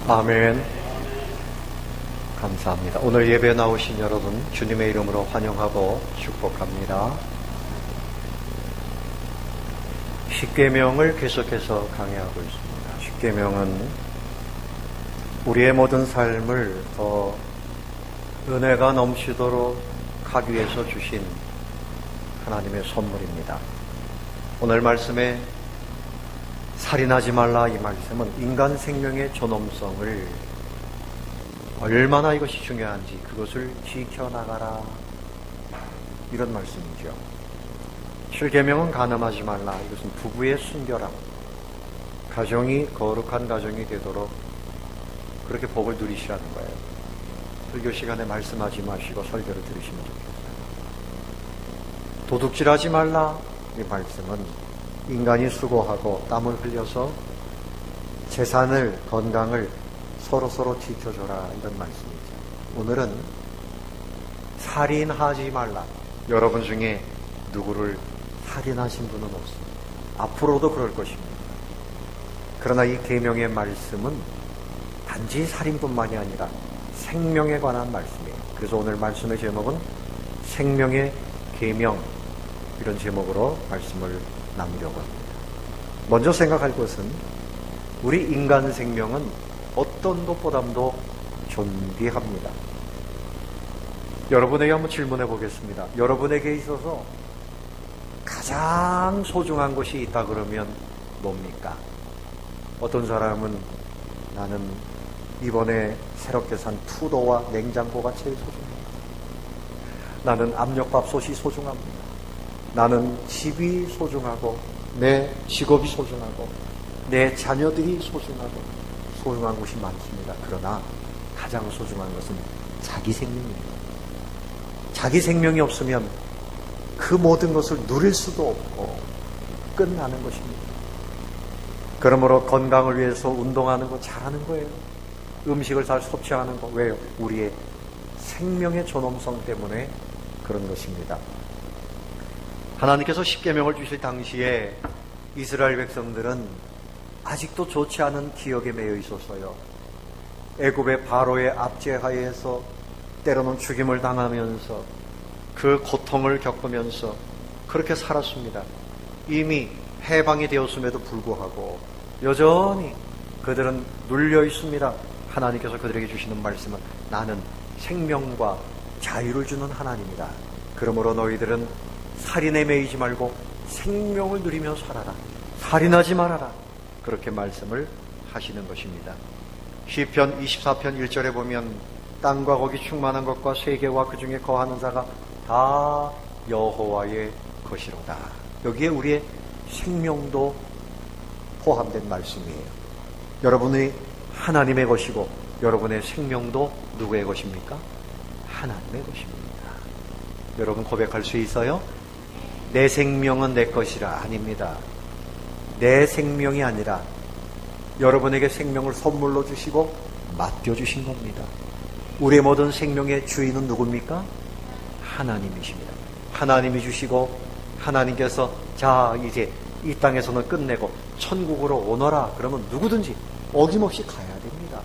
아멘. 감사합니다. 오늘 예배 나오신 여러분 주님의 이름으로 환영하고 축복합니다. 십계명을 계속해서 강의하고 있습니다. 십계명은 우리의 모든 삶을 더 은혜가 넘치도록 하기 위해서 주신 하나님의 선물입니다. 오늘 말씀에 살인하지 말라, 이 말씀은 인간 생명의 존엄성을 얼마나 이것이 중요한지 그것을 지켜나가라, 이런 말씀이죠. 7계명은 간음하지 말라, 이것은 부부의 순결함, 가정이 거룩한 가정이 되도록 그렇게 복을 누리시라는 거예요. 설교 시간에 말씀하지 마시고 설교를 들으시면 좋겠어요. 도둑질하지 말라, 이 말씀은 인간이 수고하고 땀을 흘려서 재산을, 건강을 서로 지켜줘라, 이런 말씀이죠. 오늘은 살인하지 말라. 여러분 중에 누구를 살인하신 분은 없습니다. 앞으로도 그럴 것입니다. 그러나 이 계명의 말씀은 단지 살인뿐만이 아니라 생명에 관한 말씀이에요. 그래서 오늘 말씀의 제목은 생명의 계명, 이런 제목으로 말씀을 나누려고 합니다. 먼저 생각할 것은 우리 인간 생명은 어떤 것보다도 존귀합니다. 여러분에게 한번 질문해 보겠습니다. 여러분에게 있어서 가장 소중한 것이 있다 그러면 뭡니까? 어떤 사람은 나는 이번에 새롭게 산 투도와 냉장고가 제일 소중합니다. 나는 압력밥솥이 소중합니다. 나는 집이 소중하고 내 직업이 소중하고 내 자녀들이 소중하고 소중한 것이 많습니다. 그러나 가장 소중한 것은 자기 생명입니다. 자기 생명이 없으면 그 모든 것을 누릴 수도 없고 끝나는 것입니다. 그러므로 건강을 위해서 운동하는 거 잘하는 거예요. 음식을 잘 섭취하는 거, 왜요? 우리의 생명의 존엄성 때문에 그런 것입니다. 하나님께서 십계명을 주실 당시에 이스라엘 백성들은 아직도 좋지 않은 기억에 매여 있었어요. 애굽의 바로의 압제하에서 때로는 죽임을 당하면서 그 고통을 겪으면서 그렇게 살았습니다. 이미 해방이 되었음에도 불구하고 여전히 그들은 눌려 있습니다. 하나님께서 그들에게 주시는 말씀은 나는 생명과 자유를 주는 하나님이다. 그러므로 너희들은 살인에 매이지 말고 생명을 누리며 살아라. 살인하지 말아라. 그렇게 말씀을 하시는 것입니다. 시편 24편 1절에 보면 땅과 거기 충만한 것과 세계와 그 중에 거하는 자가 다 여호와의 것이로다. 여기에 우리의 생명도 포함된 말씀이에요. 여러분이 하나님의 것이고 여러분의 생명도 누구의 것입니까? 하나님의 것입니다. 여러분 고백할 수 있어요? 내 생명은 내 것이라. 아닙니다. 내 생명이 아니라 여러분에게 생명을 선물로 주시고 맡겨주신 겁니다. 우리의 모든 생명의 주인은 누굽니까? 하나님이십니다. 하나님이 주시고 하나님께서 자 이제 이 땅에서는 끝내고 천국으로 오너라 그러면 누구든지 어김없이 가야 됩니다.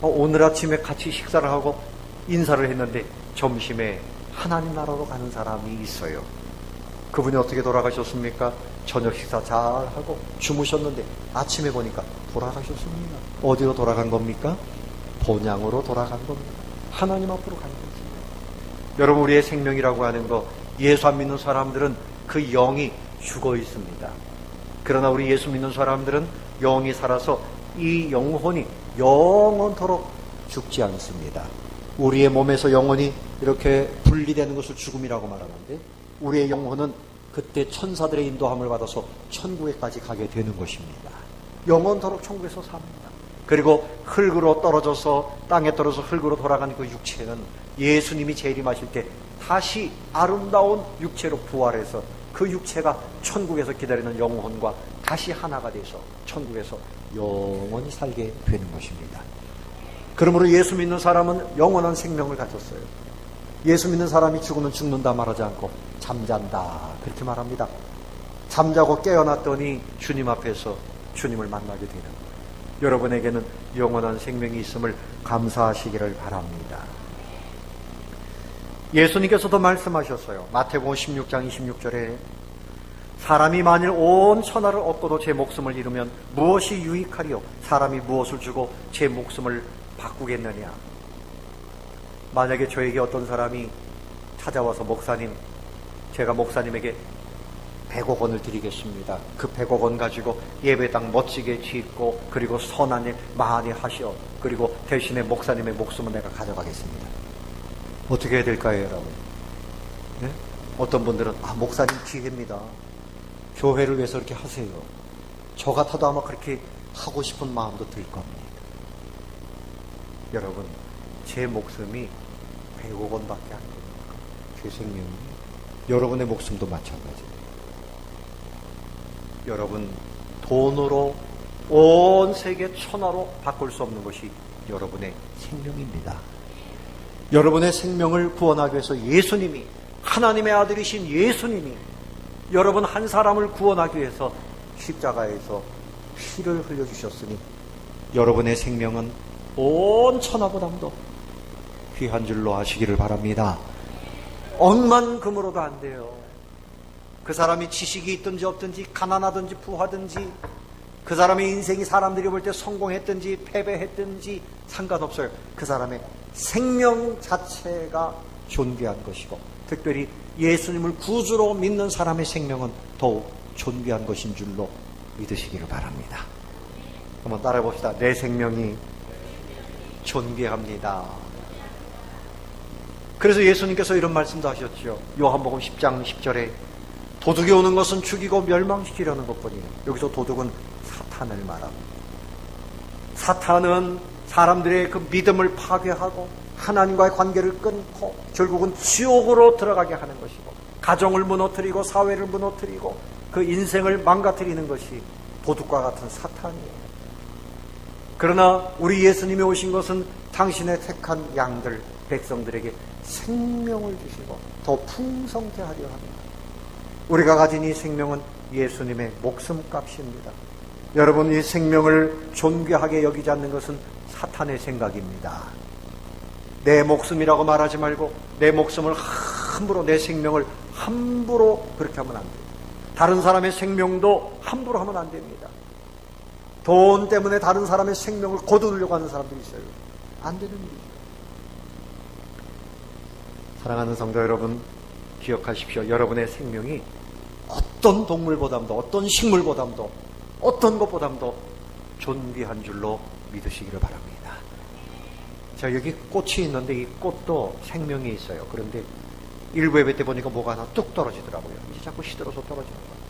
오늘 아침에 같이 식사를 하고 인사를 했는데 점심에 하나님 나라로 가는 사람이 있어요. 그분이 어떻게 돌아가셨습니까? 저녁 식사 잘하고 주무셨는데 아침에 보니까 돌아가셨습니다. 어디로 돌아간 겁니까? 본향으로 돌아간 겁니다. 하나님 앞으로 간 것입니다. 여러분, 우리의 생명이라고 하는 거, 예수 안 믿는 사람들은 그 영이 죽어 있습니다. 그러나 우리 예수 믿는 사람들은 영이 살아서 이 영혼이 영원토록 죽지 않습니다. 우리의 몸에서 영혼이 이렇게 분리되는 것을 죽음이라고 말하는데, 우리의 영혼은 그때 천사들의 인도함을 받아서 천국에까지 가게 되는 것입니다. 영원토록 천국에서 삽니다. 그리고 흙으로 떨어져서 땅에 떨어져서 흙으로 돌아가는 그 육체는 예수님이 재림하실 때 다시 아름다운 육체로 부활해서 그 육체가 천국에서 기다리는 영혼과 다시 하나가 돼서 천국에서 영원히 살게 되는 것입니다. 그러므로 예수 믿는 사람은 영원한 생명을 가졌어요. 예수 믿는 사람이 죽으면 죽는다 말하지 않고 잠잔다 그렇게 말합니다. 잠자고 깨어났더니 주님 앞에서 주님을 만나게 되는 거예요. 여러분에게는 영원한 생명이 있음을 감사하시기를 바랍니다. 예수님께서도 말씀하셨어요. 마태복음 16장 26절에 사람이 만일 온 천하를 얻고도 제 목숨을 잃으면 무엇이 유익하리요? 사람이 무엇을 주고 제 목숨을 바꾸겠느냐? 만약에 저에게 어떤 사람이 찾아와서 목사님, 제가 목사님에게 100억 원을 드리겠습니다. 그 100억 원 가지고 예배당 멋지게 짓고 그리고 선한 일 많이 하시오. 그리고 대신에 목사님의 목숨은 내가 가져가겠습니다. 어떻게 해야 될까요, 여러분? 네? 어떤 분들은 목사님 기회입니다. 교회를 위해서 이렇게 하세요. 저 같아도 아마 그렇게 하고 싶은 마음도 들 겁니다. 여러분, 제 목숨이 100억 원밖에 안 됩니다. 제 생명이. 여러분의 목숨도 마찬가지입니다. 여러분, 돈으로 온 세계 천하로 바꿀 수 없는 것이 여러분의 생명입니다. 여러분의 생명을 구원하기 위해서 예수님이, 하나님의 아들이신 예수님이 여러분 한 사람을 구원하기 위해서 십자가에서 피를 흘려주셨으니 여러분의 생명은 온 천하보다도 귀한 줄로 아시기를 바랍니다. 억만금으로도 안 돼요. 그 사람이 지식이 있든지 없든지 가난하든지 부하든지 그 사람의 인생이 사람들이 볼 때 성공했든지 패배했든지 상관없어요. 그 사람의 생명 자체가 존귀한 것이고 특별히 예수님을 구주로 믿는 사람의 생명은 더욱 존귀한 것인 줄로 믿으시기를 바랍니다. 한번 따라해 봅시다. 내 생명이 존귀합니다. 그래서 예수님께서 이런 말씀도 하셨죠. 요한복음 10장 10절에 도둑이 오는 것은 죽이고 멸망시키려는 것뿐이에요. 여기서 도둑은 사탄을 말합니다. 사탄은 사람들의 그 믿음을 파괴하고 하나님과의 관계를 끊고 결국은 지옥으로 들어가게 하는 것이고 가정을 무너뜨리고 사회를 무너뜨리고 그 인생을 망가뜨리는 것이 도둑과 같은 사탄이에요. 그러나 우리 예수님이 오신 것은 당신의 택한 양들, 백성들에게 생명을 주시고 더 풍성케 하려 합니다. 우리가 가진 이 생명은 예수님의 목숨값입니다. 여러분, 이 생명을 존귀하게 여기지 않는 것은 사탄의 생각입니다. 내 목숨이라고 말하지 말고 내 목숨을 함부로, 내 생명을 함부로 그렇게 하면 안 돼요. 다른 사람의 생명도 함부로 하면 안 됩니다. 돈 때문에 다른 사람의 생명을 거두려고 하는 사람들이 있어요. 안 되는 일이죠. 사랑하는 성도 여러분, 기억하십시오. 여러분의 생명이 어떤 동물보다도 어떤 식물보다도 어떤 것보다도 존귀한 줄로 믿으시기를 바랍니다. 자, 여기 꽃이 있는데 이 꽃도 생명이 있어요. 그런데 일부 예배 때 보니까 뭐가 하나 뚝 떨어지더라고요. 이제 자꾸 시들어서 떨어지는 거예요.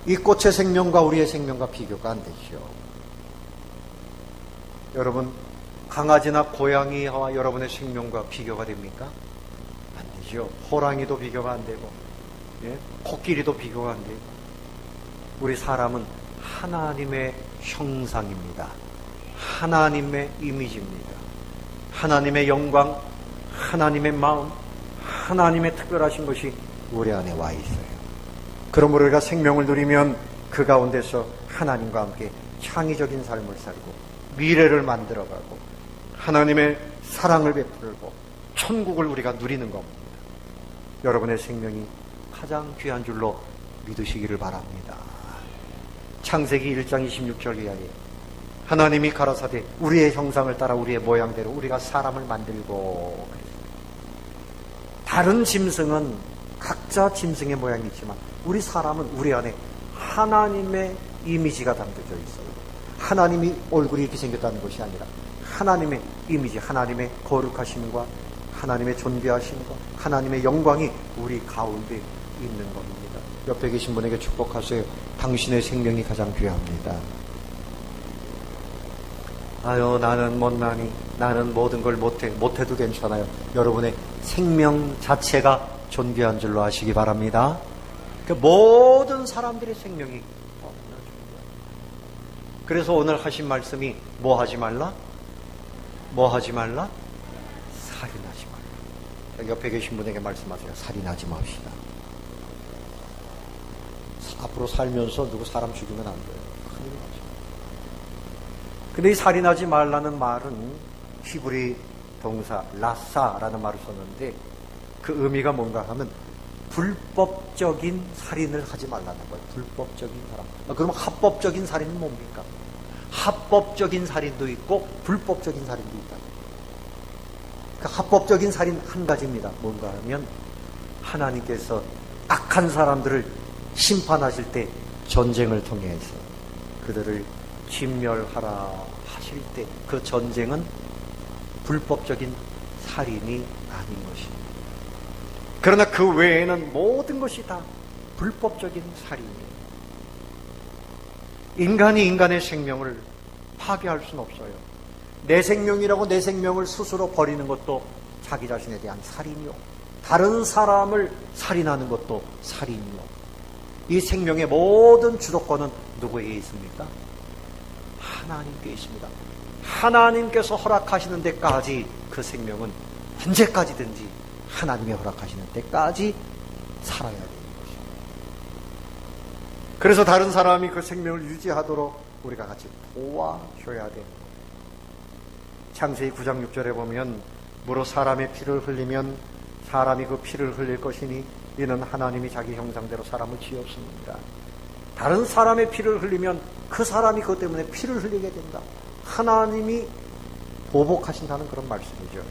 이 꽃의 생명과 우리의 생명과 비교가 안 되죠. 여러분, 강아지나 고양이와 여러분의 생명과 비교가 됩니까? 안 되죠. 호랑이도 비교가 안 되고, 코끼리도 비교가 안 되고. 우리 사람은 하나님의 형상입니다. 하나님의 이미지입니다. 하나님의 영광, 하나님의 마음, 하나님의 특별하신 것이 우리 안에 와 있어요. 그러므로 우리가 생명을 누리면 그 가운데서 하나님과 함께 창의적인 삶을 살고 미래를 만들어가고 하나님의 사랑을 베풀고 천국을 우리가 누리는 겁니다. 여러분의 생명이 가장 귀한 줄로 믿으시기를 바랍니다. 창세기 1장 26절 이하에 하나님이 가라사대 우리의 형상을 따라 우리의 모양대로 우리가 사람을 만들고, 다른 짐승은 각자 짐승의 모양이 있지만 우리 사람은 우리 안에 하나님의 이미지가 담겨져 있어요. 하나님이 얼굴이 이렇게 생겼다는 것이 아니라 하나님의 이미지, 하나님의 거룩하심과 하나님의 존귀하심과 하나님의 영광이 우리 가운데 있는 겁니다. 옆에 계신 분에게 축복하세요. 당신의 생명이 가장 귀합니다. 아유, 나는 못나니, 나는 모든 걸 못해도 괜찮아요. 여러분의 생명 자체가 존귀한 줄로 아시기 바랍니다. 그 모든 사람들의 생명이 너무나 존귀합니다. 그래서 오늘 하신 말씀이 뭐 하지 말라? 뭐 하지 말라? 살인하지 말라. 옆에 계신 분에게 말씀하세요. 살인하지 맙시다. 앞으로 살면서 누구 사람 죽이면 안 돼요. 큰일 나죠. 근데 이 살인하지 말라는 말은 히브리 동사 라사라는 말을 썼는데 그 의미가 뭔가 하면 불법적인 살인을 하지 말라는 거예요. 불법적인 사람. 그럼 합법적인 살인은 뭡니까? 합법적인 살인도 있고 불법적인 살인도 있다. 그 합법적인 살인 한 가지입니다. 뭔가 하면 하나님께서 악한 사람들을 심판하실 때 전쟁을 통해서 그들을 진멸하라 하실 때 그 전쟁은 불법적인 살인이 아닌 것입니다. 그러나 그 외에는 모든 것이 다 불법적인 살인이에요. 인간이 인간의 생명을 파괴할 수는 없어요. 내 생명이라고 내 생명을 스스로 버리는 것도 자기 자신에 대한 살인이요. 다른 사람을 살인하는 것도 살인이요. 이 생명의 모든 주도권은 누구에게 있습니까? 하나님께 있습니다. 하나님께서 허락하시는 데까지 그 생명은 언제까지든지 하나님이 허락하시는 때까지 살아야 되는 것입니다. 그래서 다른 사람이 그 생명을 유지하도록 우리가 같이 도와줘야 됩니다. 창세기 9장 6절에 보면 무릇 사람의 피를 흘리면 사람이 그 피를 흘릴 것이니 이는 하나님이 자기 형상대로 사람을 지었습니다. 다른 사람의 피를 흘리면 그 사람이 그것 때문에 피를 흘리게 된다. 하나님이 보복하신다는 그런 말씀이죠.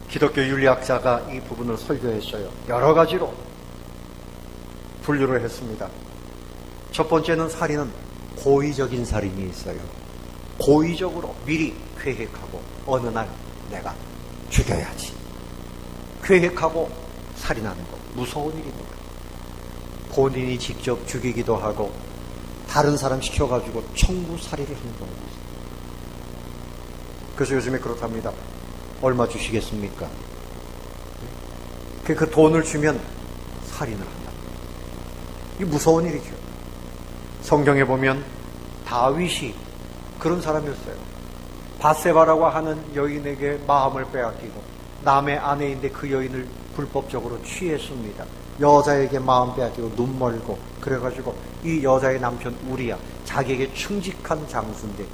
기독교 윤리학자가 이 부분을 설교했어요. 여러 가지로 분류를 했습니다. 첫 번째는 살인은 고의적인 살인이 있어요. 고의적으로 미리 계획하고 어느 날 내가 죽여야지. 계획하고 살인하는 것, 무서운 일입니다. 본인이 직접 죽이기도 하고 다른 사람 시켜가지고 청부살이를 하는 겁니다. 그래서 요즘에 그렇답니다. 얼마 주시겠습니까? 그 돈을 주면 살인을 한다. 이 무서운 일이죠. 성경에 보면 다윗이 그런 사람이었어요. 바세바라고 하는 여인에게 마음을 빼앗기고 남의 아내인데 그 여인을 불법적으로 취했습니다. 여자에게 마음 빼앗기고 눈 멀고 그래가지고 이 여자의 남편 우리야 자기에게 충직한 장수인데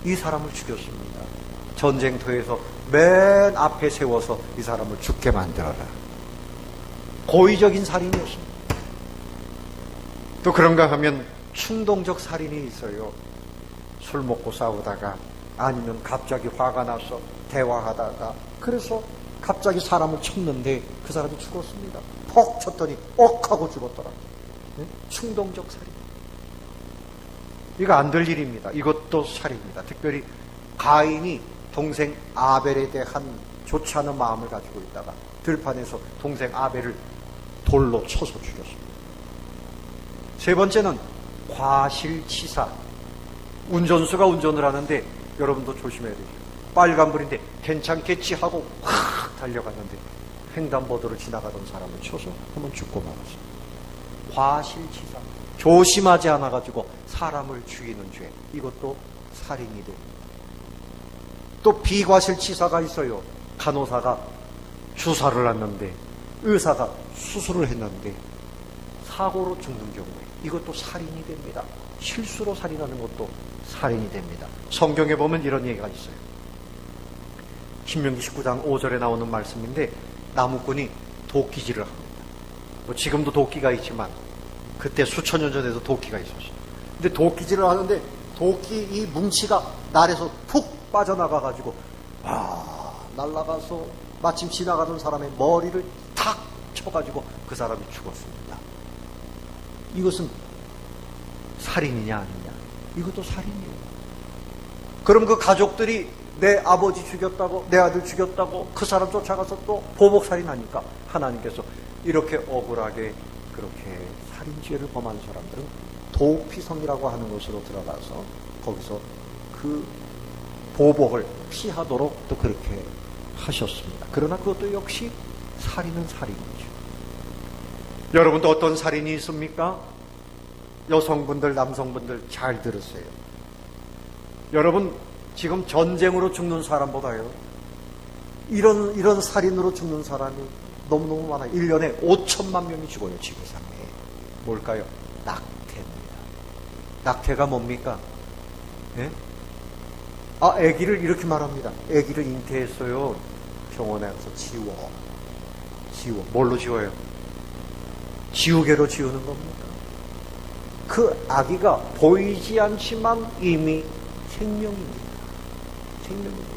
이 사람을 죽였습니다. 전쟁터에서 맨 앞에 세워서 이 사람을 죽게 만들어라. 고의적인 살인이었습니다. 또 그런가 하면 충동적 살인이 있어요. 술 먹고 싸우다가 아니면 갑자기 화가 나서 대화하다가 그래서 갑자기 사람을 쳤는데 그 사람이 죽었습니다. 퍽 쳤더니 하고 죽었더라고요. 충동적 살인. 이거 안 될 일입니다. 이것도 살인입니다. 특별히 가인이 동생 아벨에 대한 좋지 않은 마음을 가지고 있다가 들판에서 동생 아벨을 돌로 쳐서 죽였습니다. 세 번째는 과실치사. 운전수가 운전을 하는데 여러분도 조심해야 되죠. 빨간불인데 괜찮겠지 하고 확 달려갔는데 횡단보도를 지나가던 사람을 쳐서 한번 죽고 말았습니다. 과실치사. 조심하지 않아가지고 사람을 죽이는 죄. 이것도 살인이 됩니다. 또 비과실치사가 있어요. 간호사가 주사를 놨는데 의사가 수술을 했는데 사고로 죽는 경우에 이것도 살인이 됩니다. 실수로 살인하는 것도 살인이 됩니다. 성경에 보면 이런 얘기가 있어요. 신명기 19장 5절에 나오는 말씀인데 나무꾼이 도끼질을 합니다. 뭐 지금도 도끼가 있지만 그때 수천 년 전에도 도끼가 있었어요. 근데 도끼질을 하는데 도끼 이 뭉치가 날에서 푹 빠져나가가지고 날아가서 마침 지나가던 사람의 머리를 탁 쳐가지고 그 사람이 죽었습니다. 이것은 살인이냐 아니냐? 이것도 살인이에요. 그럼 그 가족들이 내 아버지 죽였다고 내 아들 죽였다고 그 사람 쫓아가서 또 보복살인하니까 하나님께서 이렇게 억울하게 그렇게 살인죄를 범한 사람들은 도피성이라고 하는 곳으로 들어가서 거기서 그 보복을 피하도록 또 그렇게 하셨습니다. 그러나 그것도 역시 살인은 살인이죠. 여러분도 어떤 살인이 있습니까? 여성분들, 남성분들 잘 들으세요. 여러분 지금 전쟁으로 죽는 사람보다요 이런 살인으로 죽는 사람이 너무너무 많아요. 1년에 5천만 명이 죽어요. 지구상에. 뭘까요? 낙태입니다. 낙태가 뭡니까? 예? 아기를 이렇게 말합니다. 아기를 잉태했어요. 병원에 가서 지워. 뭘로 지워요? 지우개로 지우는 겁니다. 그 아기가 보이지 않지만 이미 생명입니다. 생명입니다.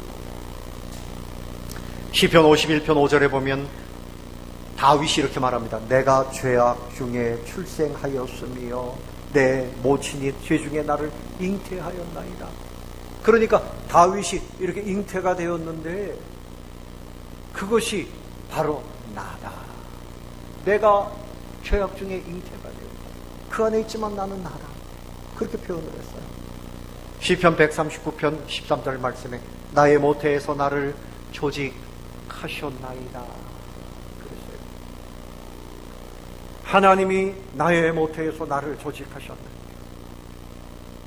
시편 51편 5절에 보면 다윗이 이렇게 말합니다. 내가 죄악 중에 출생하였으며 내 모친이 죄 중에 나를 잉태하였나이다. 그러니까 다윗이 이렇게 잉태가 되었는데 그것이 바로 나다. 내가 죄악 중에 잉태가 되었다. 그 안에 있지만 나는 나다. 그렇게 표현을 했어요. 시편 139편 13절 말씀에 나의 모태에서 나를 조직하셨나이다. 그랬어요. 하나님이 나의 모태에서 나를 조직하셨나이다.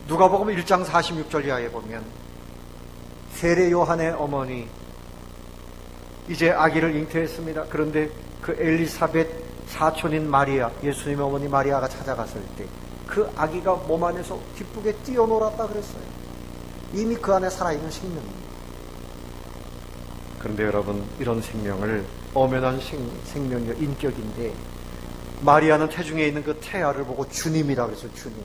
누가복음 1장 46절 이하에 보면 세례 요한의 어머니 이제 아기를 잉태했습니다. 그런데 그 엘리사벳 사촌인 마리아, 예수님의 어머니 마리아가 찾아갔을 때 그 아기가 몸 안에서 기쁘게 뛰어놀았다 그랬어요. 이미 그 안에 살아있는 생명입니다. 그런데 여러분, 이런 생명을 엄연한 생명이요 인격인데 마리아는 태중에 있는 그 태아를 보고 주님이라 그랬어요. 주님.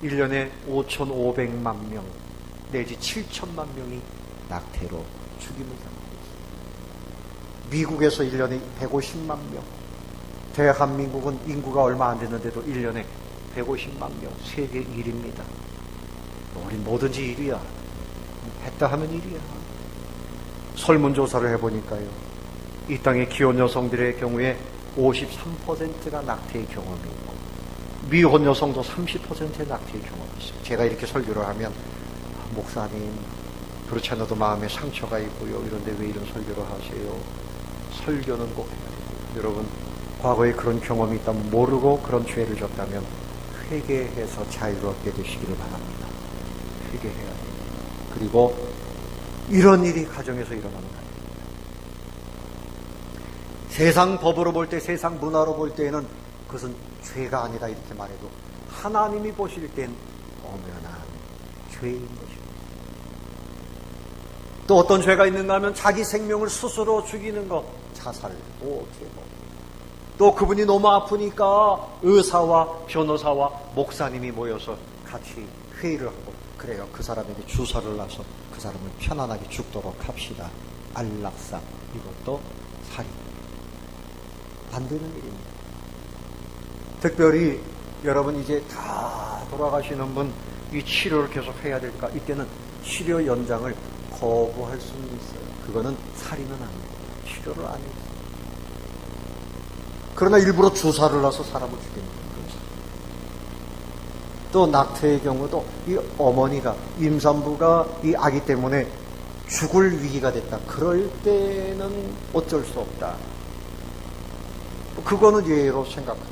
1년에 5,500만 명 내지 7천만 명이 낙태로 죽임을 당하고 있습니다. 미국에서 1년에 150만 명, 대한민국은 인구가 얼마 안 됐는데도 1년에 150만 명, 세계 1위입니다. 우린 뭐든지 1위야. 했다 하면 1위야. 설문조사를 해보니까요, 이 땅의 기혼 여성들의 경우에 53%가 낙태의 경험이 있고 미혼 여성도 30%의 낙태의 경험이 있어요. 제가 이렇게 설교를 하면 목사님, 그렇지 않아도 마음에 상처가 있고요, 이런데 왜 이런 설교를 하세요? 설교는 꼭 해야 돼요. 여러분, 과거에 그런 경험이 있다면, 모르고 그런 죄를 졌다면 회개해서 자유롭게 되시기를 바랍니다. 회개해야 돼요. 그리고 이런 일이 가정에서 일어나는 거예요. 세상 법으로 볼 때, 세상 문화로 볼 때에는 그것은 죄가 아니다 이렇게 말해도 하나님이 보실 땐 엄연한 죄인 것입니다. 또 어떤 죄가 있는가 하면 자기 생명을 스스로 죽이는 것, 자살도 죄고, 또 그분이 너무 아프니까 의사와 변호사와 목사님이 모여서 같이 회의를 하고, 그래요, 그 사람에게 주사를 놔서 그 사람을 편안하게 죽도록 합시다. 안락사, 이것도 살인. 안 되는 일입니다. 특별히 여러분, 이제 다 돌아가시는 분 이 치료를 계속 해야 될까? 이때는 치료 연장을 거부할 수는 있어요. 그거는 살인은 아닙니다. 치료를 안 해요. 그러나 일부러 주사를 놔서 사람을 죽이는 거죠. 또 낙태의 경우도 이 어머니가, 임산부가 이 아기 때문에 죽을 위기가 됐다. 그럴 때는 어쩔 수 없다. 그거는 예로 생각하죠.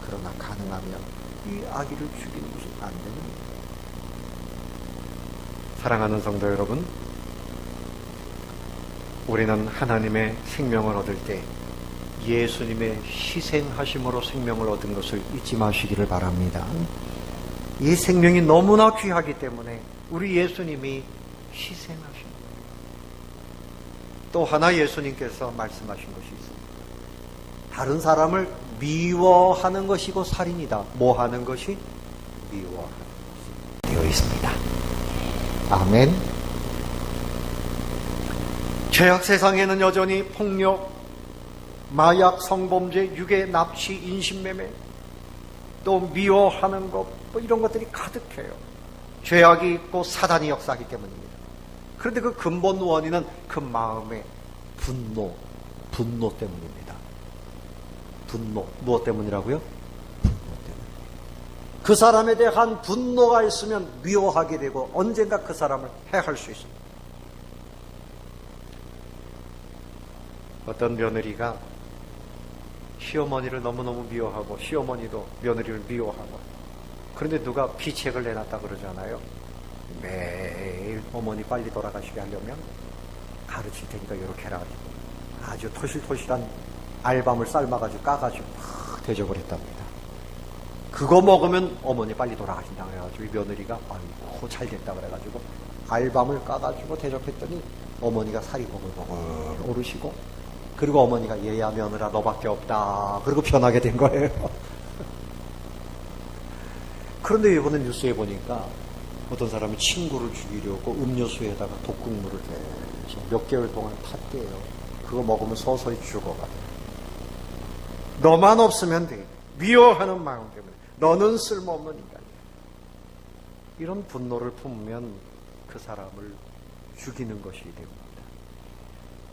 그러나 가능하면 이 아기를 죽이는 것은 안 됩니다. 사랑하는 성도 여러분, 우리는 하나님의 생명을 얻을 때 예수님의 희생하심으로 생명을 얻은 것을 잊지 마시기를 바랍니다. 이 생명이 너무나 귀하기 때문에 우리 예수님이 희생하신 거예요. 또 하나 예수님께서 말씀하신 것이 있습니다. 다른 사람을 미워하는 것이고 살인이다. 뭐 하는 것이? 미워하는 것이 되어 있습니다. 아멘. 죄악 세상에는 여전히 폭력, 마약, 성범죄, 유괴, 납치, 인신매매, 또 미워하는 것, 뭐 이런 것들이 가득해요. 죄악이 있고 사단이 역사하기 때문입니다. 그런데 그 근본 원인은 그 마음의 분노 때문입니다. 분노. 무엇 때문이라고요? 분노 때문에. 그 사람에 대한 분노가 있으면 미워하게 되고 언젠가 그 사람을 해할 수 있습니다. 어떤 며느리가 시어머니를 너무너무 미워하고 시어머니도 며느리를 미워하고, 그런데 누가 비책을 내놨다 그러잖아요. 매일 어머니 빨리 돌아가시게 하려면 가르칠 테니까 이렇게 해라. 아주 토실토실한 알밤을 삶아가지고 까가지고 막 대접을 했답니다. 그거 먹으면 어머니 빨리 돌아가신다 그래가지고 이 며느리가 아이고 잘 됐다 그래가지고 알밤을 까가지고 대접했더니 어머니가 살이 보글보글 오르시고, 그리고 어머니가 얘야 며느라 너밖에 없다 그리고 변하게 된 거예요. 그런데 이번에 뉴스에 보니까 어떤 사람이 친구를 죽이려고 음료수에다가 독극물을 계속 몇 개월 동안 탔대요. 그거 먹으면 서서히 죽어가. 너만 없으면 돼. 미워하는 마음 때문에. 너는 쓸모없는 인간이야. 이런 분노를 품으면 그 사람을 죽이는 것이 됩니다.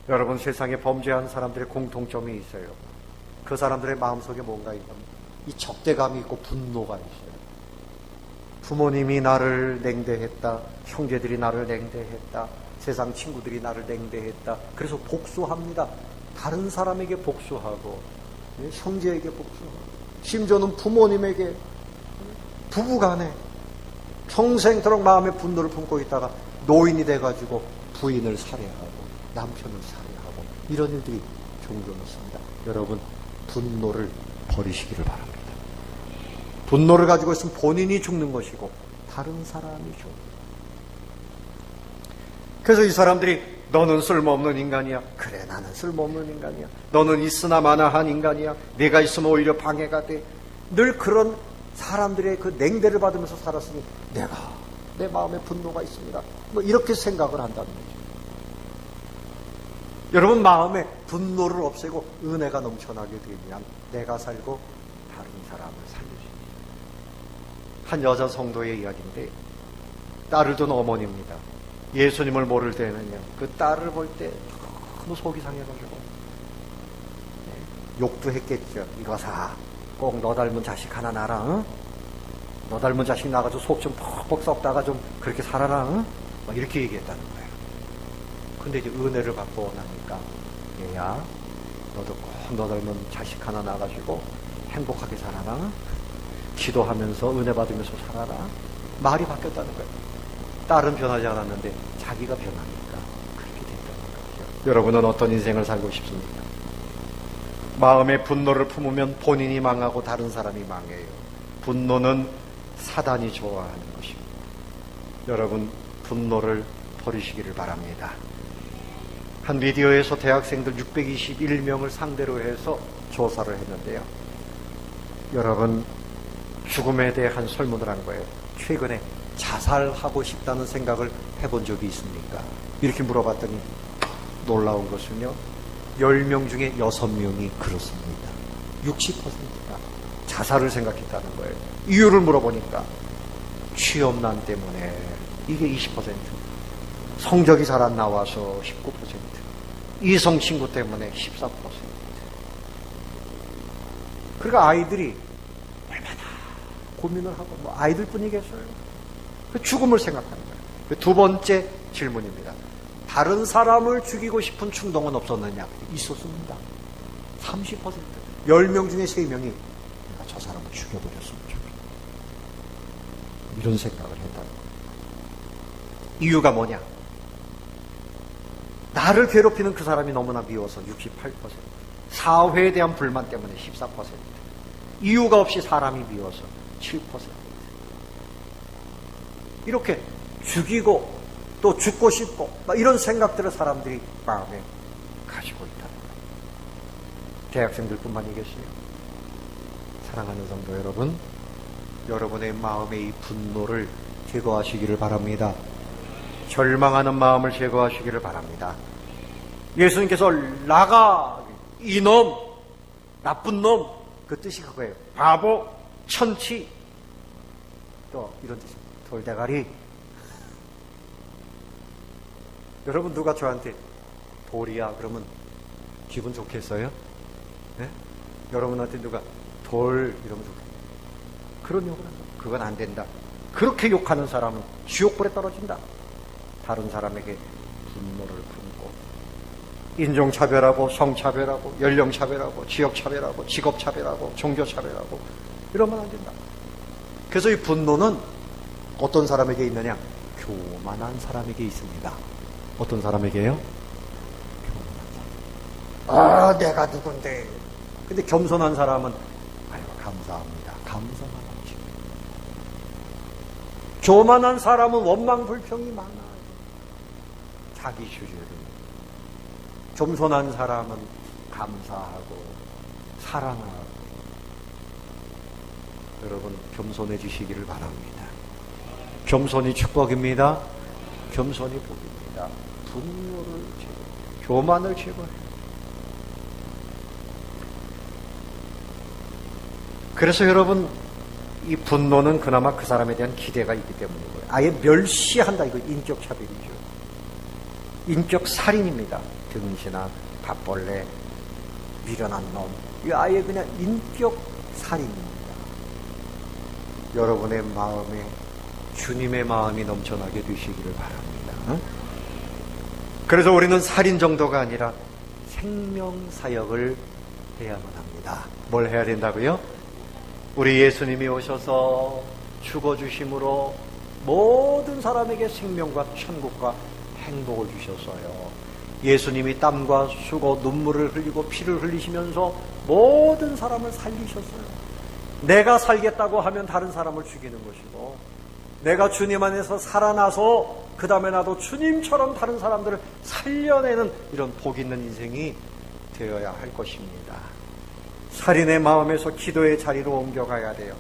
여러분, 세상에 범죄한 사람들의 공통점이 있어요. 그 사람들의 마음속에 뭔가 있는 이 적대감이 있고 분노가 있어요. 부모님이 나를 냉대했다. 형제들이 나를 냉대했다. 세상 친구들이 나를 냉대했다. 그래서 복수합니다. 다른 사람에게 복수하고, 형제에게 복수하고, 심지어는 부모님에게, 부부간에 평생토록 마음의 분노를 품고 있다가 노인이 돼가지고 부인을 살해하고 남편을 살해하고 이런 일들이 종종 있습니다. 여러분, 분노를 버리시기를 바랍니다. 분노를 가지고 있으면 본인이 죽는 것이고 다른 사람이 죽는. 그래서 이 사람들이 너는 쓸모없는 인간이야. 그래, 나는 쓸모없는 인간이야. 너는 있으나 마나한 인간이야. 내가 있으면 오히려 방해가 돼. 늘 그런 사람들의 그 냉대를 받으면서 살았으니 내가 내 마음에 분노가 있습니다. 뭐 이렇게 생각을 한다는 거죠. 여러분, 마음에 분노를 없애고 은혜가 넘쳐나게 되면 내가 살고 다른 사람을 살려줍니다. 한 여자 성도의 이야기인데, 딸을 둔 어머니입니다. 예수님을 모를 때는요, 그 딸을 볼 때 너무 속이 상해가지고 욕도 했겠죠. 이거사 꼭 너 닮은 자식 하나 낳아라. 응? 너 닮은 자식 나가지고 속 좀 퍽퍽 썩다가 좀 그렇게 살아라. 응? 막 이렇게 얘기했다는 거예요. 근데 이제 은혜를 받고 나니까, 얘야, 너도 꼭 너 닮은 자식 하나 낳아가지고 행복하게 살아라. 응? 기도하면서 은혜 받으면서 살아라. 말이 바뀌었다는 거예요. 딸은 변하지 않았는데 자기가 변하니까 그렇게 됐다는 거죠. 여러분은 어떤 인생을 살고 싶습니까? 마음에 분노를 품으면 본인이 망하고 다른 사람이 망해요. 분노는 사단이 좋아하는 것입니다. 여러분, 분노를 버리시기를 바랍니다. 한 미디어에서 대학생들 621명을 상대로 해서 조사를 했는데요. 여러분, 죽음에 대한 설문을 한 거예요. 최근에 자살하고 싶다는 생각을 해본 적이 있습니까? 이렇게 물어봤더니 놀라운 것은요, 10명 중에 6명이 그렇습니다. 60%가 자살을 생각했다는 거예요. 이유를 물어보니까 취업난 때문에 이게 20%, 성적이 잘 안 나와서 19%, 이성 친구 때문에 14%. 그러니까 아이들이 얼마나 고민을 하고, 뭐 아이들뿐이겠어요. 죽음을 생각하는 거예요. 두 번째 질문입니다. 다른 사람을 죽이고 싶은 충동은 없었느냐? 있었습니다. 30%. 10명 중에 3명이 내가 저 사람을 죽여버렸으면 좋겠다. 이런 생각을 했다는 거예요. 이유가 뭐냐? 나를 괴롭히는 그 사람이 너무나 미워서 68%. 사회에 대한 불만 때문에 14%. 이유가 없이 사람이 미워서 7%. 이렇게 죽이고 또 죽고 싶고 이런 생각들을 사람들이 마음에 가지고 있다는 거예요. 대학생들뿐만이겠어요. 사랑하는 성도 여러분, 여러분의 마음의 이 분노를 제거하시기를 바랍니다. 절망하는 마음을 제거하시기를 바랍니다. 예수님께서 나가, 이놈, 나쁜 놈, 그 뜻이 그거예요. 바보, 천치, 또 이런 뜻입니다. 돌대가리. 여러분, 누가 저한테 돌이야 그러면 기분 좋겠어요? 네? 여러분한테 누가 돌 이러면 좋겠어요? 그런 욕을 한다. 그건 안 된다. 그렇게 욕하는 사람은 지옥불에 떨어진다. 다른 사람에게 분노를 품고 인종차별하고 성차별하고 연령차별하고 지역차별하고 직업차별하고 종교차별하고 이러면 안 된다. 그래서 이 분노는 어떤 사람에게 있느냐? 교만한 사람에게 있습니다. 어떤 사람에게요? 교만한 사람. 내가 누군데. 근데 겸손한 사람은 아유, 감사합니다. 감사합니다. 교만한 사람은 원망 불평이 많아요. 자기주의를. 겸손한 사람은 감사하고 사랑하고. 여러분, 겸손해지시기를 바랍니다. 겸손이 축복입니다. 겸손이 복입니다. 분노를 제거해요. 교만을 제거해요. 그래서 여러분, 이 분노는 그나마 그 사람에 대한 기대가 있기 때문이고요. 아예 멸시한다. 이거 인격 차별이죠. 인격 살인입니다. 등신아, 밥벌레, 미련한 놈. 이거 아예 그냥 인격 살인입니다. 여러분의 마음에 주님의 마음이 넘쳐나게 되시기를 바랍니다. 그래서 우리는 살인 정도가 아니라 생명사역을 해야만 합니다. 뭘 해야 된다고요? 우리 예수님이 오셔서 죽어주심으로 모든 사람에게 생명과 천국과 행복을 주셨어요. 예수님이 땀과 수고, 눈물을 흘리고 피를 흘리시면서 모든 사람을 살리셨어요. 내가 살겠다고 하면 다른 사람을 죽이는 것이고, 내가 주님 안에서 살아나서 그 다음에 나도 주님처럼 다른 사람들을 살려내는 이런 복 있는 인생이 되어야 할 것입니다. 살인의 마음에서 기도의 자리로 옮겨가야 돼요.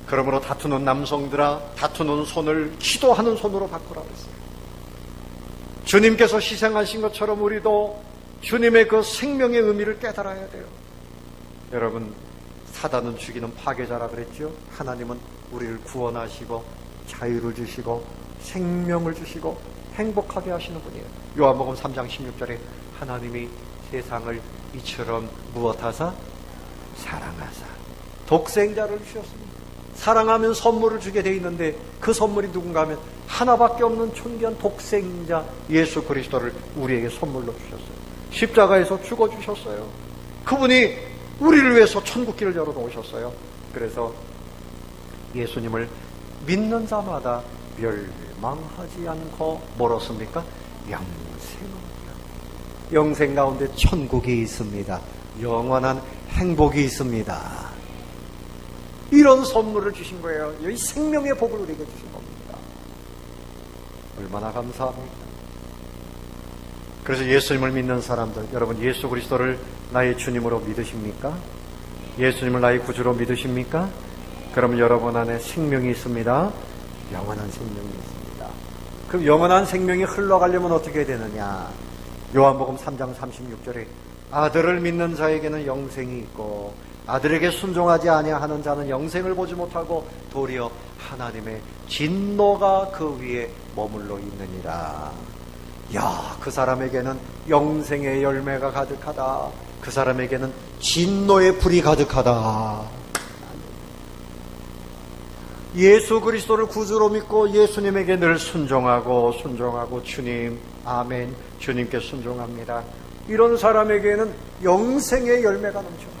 그러므로 다투는 남성들아, 다투는 손을 기도하는 손으로 바꾸라고 했어요. 주님께서 희생하신 것처럼 우리도 주님의 그 생명의 의미를 깨달아야 돼요. 여러분, 사단은 죽이는 파괴자라 그랬죠? 하나님은 우리를 구원하시고 자유를 주시고 생명을 주시고 행복하게 하시는 분이에요. 요한복음 3장 16절에 하나님이 세상을 이처럼 무엇하사? 사랑하사 독생자를 주셨습니다. 사랑하면 선물을 주게 돼 있는데 그 선물이 누군가 하면 하나밖에 없는 존귀한 독생자 예수 그리스도를 우리에게 선물로 주셨어요. 십자가에서 죽어주셨어요. 그분이 우리를 위해서 천국길을 열어놓으셨어요. 그래서 예수님을 믿는 자마다 멸망하지 않고 뭘 얻습니까? 영생 가운데 천국이 있습니다. 영원한 행복이 있습니다. 이런 선물을 주신 거예요. 이 생명의 복을 우리에게 주신 겁니다. 얼마나 감사합니까? 그래서 예수님을 믿는 사람들, 여러분 예수 그리스도를 나의 주님으로 믿으십니까? 예수님을 나의 구주로 믿으십니까? 그러면 여러분 안에 생명이 있습니다. 영원한 생명이 있습니다. 그럼 영원한 생명이 흘러가려면 어떻게 되느냐? 요한복음 3장 36절에 아들을 믿는 자에게는 영생이 있고 아들에게 순종하지 아니하는 자는 영생을 보지 못하고 도리어 하나님의 진노가 그 위에 머물러 있느니라. 야, 그 사람에게는 영생의 열매가 가득하다. 그 사람에게는 진노의 불이 가득하다. 예수 그리스도를 구주로 믿고 예수님에게 늘 순종하고 주님, 아멘, 주님께 순종합니다. 이런 사람에게는 영생의 열매가 넘쳐납니다.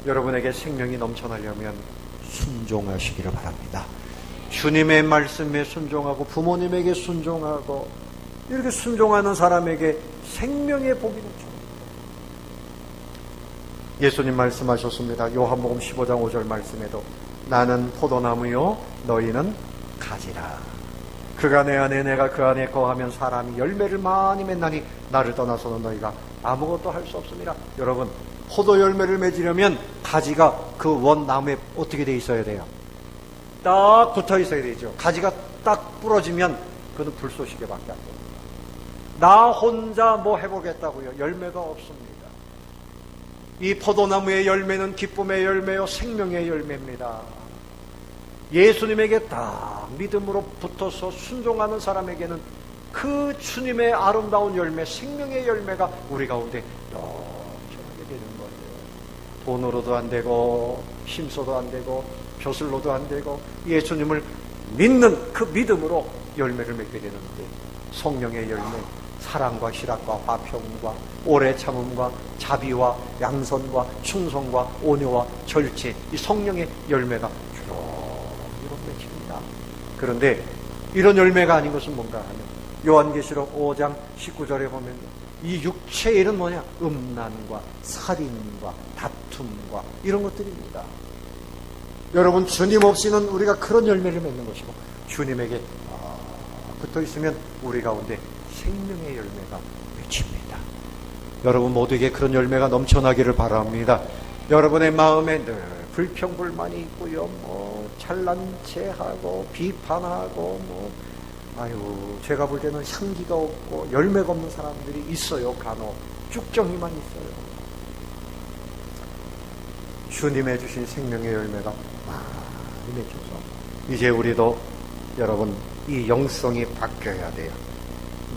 여러분에게 생명이 넘쳐나려면 순종하시기를 바랍니다. 주님의 말씀에 순종하고 부모님에게 순종하고 이렇게 순종하는 사람에게 생명의 복이 넘쳐납니다. 예수님 말씀하셨습니다. 요한복음 15장 5절 말씀에도 나는 포도나무요 너희는 가지라. 그가 내 안에 내가 그 안에 거하면 사람이 열매를 많이 맺나니 나를 떠나서는 너희가 아무것도 할 수 없습니다. 여러분, 포도 열매를 맺으려면 가지가 그 원나무에 어떻게 돼 있어야 돼요? 딱 붙어 있어야 되죠. 가지가 딱 부러지면 그는 불쏘시개밖에 안 됩니다. 나 혼자 뭐 해보겠다고요? 열매가 없습니다. 이 포도나무의 열매는 기쁨의 열매요 생명의 열매입니다. 예수님에게 딱 믿음으로 붙어서 순종하는 사람에게는 그 주님의 아름다운 열매, 생명의 열매가 우리 가운데 넘쳐나게 되는 거예요. 돈으로도 안 되고 힘써도 안 되고 벼슬로도 안 되고 예수님을 믿는 그 믿음으로 열매를 맺게 되는데 성령의 열매, 사랑과 희락과 화평과 오래 참음과 자비와 양선과 충성과 온유와 절제, 이 성령의 열매가 그런데 이런 열매가 아닌 것은 뭔가 하면 요한계시록 5장 19절에 보면 이 육체의 일은 뭐냐? 음란과 살인과 다툼과 이런 것들입니다. 여러분, 주님 없이는 우리가 그런 열매를 맺는 것이고, 주님에게 붙어 있으면 우리 가운데 생명의 열매가 맺힙니다. 여러분 모두에게 그런 열매가 넘쳐나기를 바랍니다. 여러분의 마음에 늘 불평불만이 있고요, 잘난 체하고 비판하고 제가 볼 때는 향기가 없고 열매가 없는 사람들이 있어요. 간혹 쭉정이만 있어요. 주님의 주신 생명의 열매가 많이 맺혀서 이제 우리도 여러분 이 영성이 바뀌어야 돼요.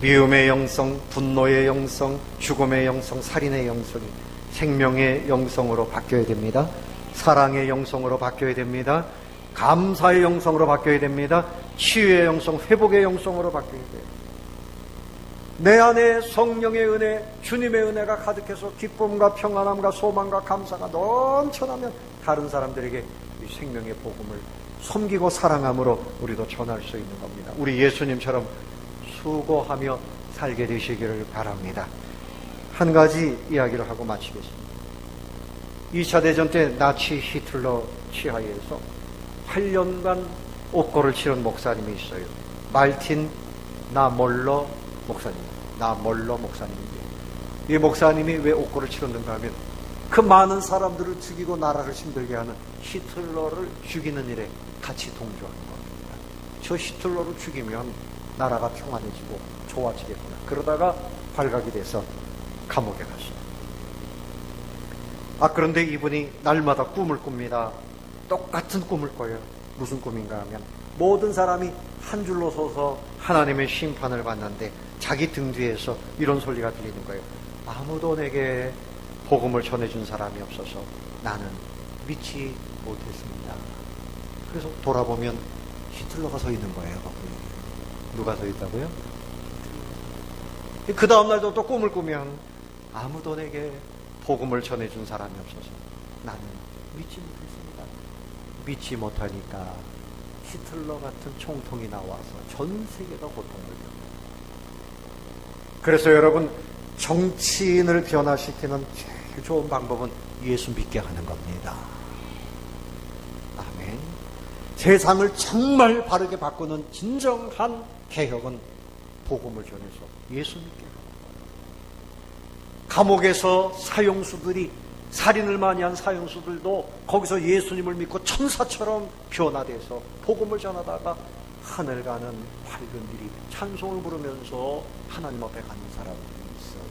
미움의 영성, 분노의 영성, 죽음의 영성, 살인의 영성이 생명의 영성으로 바뀌어야 됩니다. 사랑의 영성으로 바뀌어야 됩니다. 감사의 영성으로 바뀌어야 됩니다. 치유의 영성, 회복의 영성으로 바뀌어야 돼요. 내 안에 성령의 은혜, 주님의 은혜가 가득해서 기쁨과 평안함과 소망과 감사가 넘쳐나면 다른 사람들에게 이 생명의 복음을 섬기고 사랑함으로 우리도 전할 수 있는 겁니다. 우리 예수님처럼 수고하며 살게 되시기를 바랍니다. 한 가지 이야기를 하고 마치겠습니다. 2차 대전 때 나치 히틀러 치하에서 8년간 옥고를 치른 목사님이 있어요. 말틴 나몰러 목사님인데, 이 목사님이 왜 옥고를 치렀는가 하면 그 많은 사람들을 죽이고 나라를 힘들게 하는 히틀러를 죽이는 일에 같이 동조하는 겁니다. 저 히틀러를 죽이면 나라가 평안해지고 좋아지겠구나. 그러다가 발각이 돼서 감옥에 갔어요. 그런데 이분이 날마다 꿈을 꿉니다. 똑같은 꿈을 꿔요. 무슨 꿈인가 하면 모든 사람이 한 줄로 서서 하나님의 심판을 받는데 자기 등 뒤에서 이런 소리가 들리는 거예요. 아무도 내게 복음을 전해준 사람이 없어서 나는 믿지 못했습니다. 그래서 돌아보면 히틀러가 서 있는 거예요. 누가 서 있다고요? 그 다음날도 또 꿈을 꾸면 아무도 내게 복음을 전해준 사람이 없어서 나는 믿지 못했습니다. 믿지 못하니까 히틀러 같은 총통이 나와서 전 세계가 고통을 겪어요. 그래서 여러분, 정치인을 변화시키는 제일 좋은 방법은 예수 믿게 하는 겁니다. 아멘. 세상을 정말 바르게 바꾸는 진정한 개혁은 복음을 전해서 예수 믿게 하는 거예요. 감옥에서 사형수들이, 살인을 많이 한 사형수들도 거기서 예수님을 믿고 천사처럼 변화돼서 복음을 전하다가 하늘 가는 밝은 길이 찬송을 부르면서 하나님 앞에 가는 사람들이 있어요.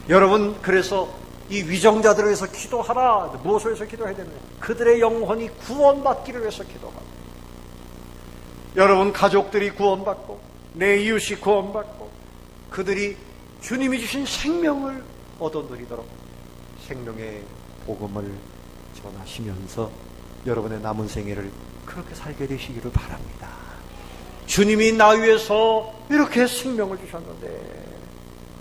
여러분, 그래서 이 위정자들을 위해서 기도하라. 무엇을 위해서 기도해야 되느냐? 그들의 영혼이 구원받기를 위해서 기도하라. 여러분, 가족들이 구원받고 내 이웃이 구원받고 그들이 주님이 주신 생명을 얻어 누리도록 생명의 복음을 전하시면서 여러분의 남은 생애를 그렇게 살게 되시기를 바랍니다. 주님이 나 위해서 이렇게 생명을 주셨는데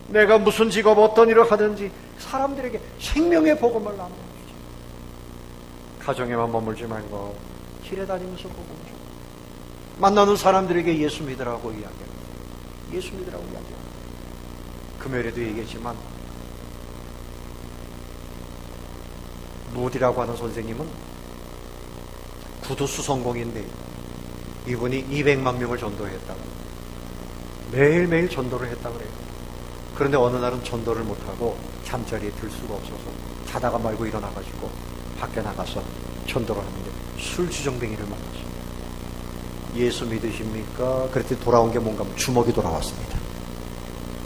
내가 무슨 직업 어떤 일을 하든지 사람들에게 생명의 복음을 나눠주죠. 가정에만 머물지 말고 길에 다니면서 복음을 줘. 만나는 사람들에게 예수 믿으라고 이야기합니다. 예수 믿으라고 이야기합니다. 금요일에도 얘기했지만 무디라고 하는 선생님은 구두 수성공인데 이분이 200만 명을 전도했다고, 매일매일 전도를 했다고 그래요. 그런데 어느 날은 전도를 못하고 잠자리에 들 수가 없어서 자다가 말고 일어나가지고 밖에 나가서 전도를 하는데 술주정뱅이를 만났습니다. 예수 믿으십니까? 그랬더니 돌아온 게 뭔가 주먹이 돌아왔습니다.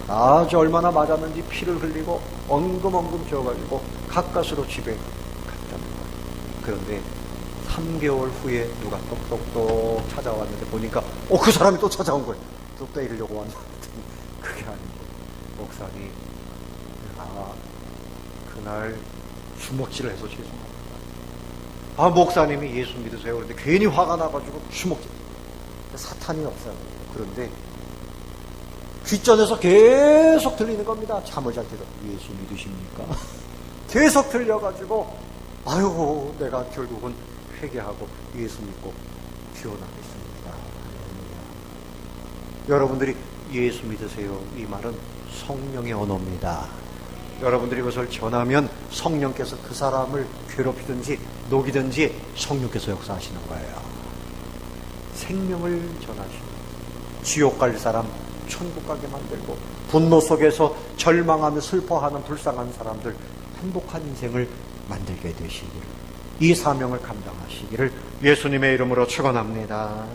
아주 얼마나 맞았는지 피를 흘리고 엉금엉금 쥐어가지고 가까스로 집에 갔다는 거예요. 그런데 3개월 후에 누가 똑똑똑 찾아왔는데 보니까 그 사람이 또 찾아온 거예요. 또 때리려고 왔는데 그게 아니고 목사님, 그날 주먹질을 해서 죄송합니다. 목사님이 예수 믿으세요. 그런데 괜히 화가 나가지고 주먹질. 사탄이 없어요. 그런데 귓전에서 계속 들리는 겁니다. 잠을 잘 때도 예수 믿으십니까? 계속 들려가지고 아유, 내가 결국은 회개하고 예수 믿고 기원하겠습니다. 여러분들이 예수 믿으세요, 이 말은 성령의 언어입니다. 여러분들이 그것을 전하면 성령께서 그 사람을 괴롭히든지 녹이든지 성령께서 역사하시는 거예요. 생명을 전하시고 지옥 갈 사람 천국 가게 만들고 분노 속에서 절망하며 슬퍼하는 불쌍한 사람들 행복한 인생을 만들게 되시기를, 이 사명을 감당하시기를 예수님의 이름으로 축원합니다.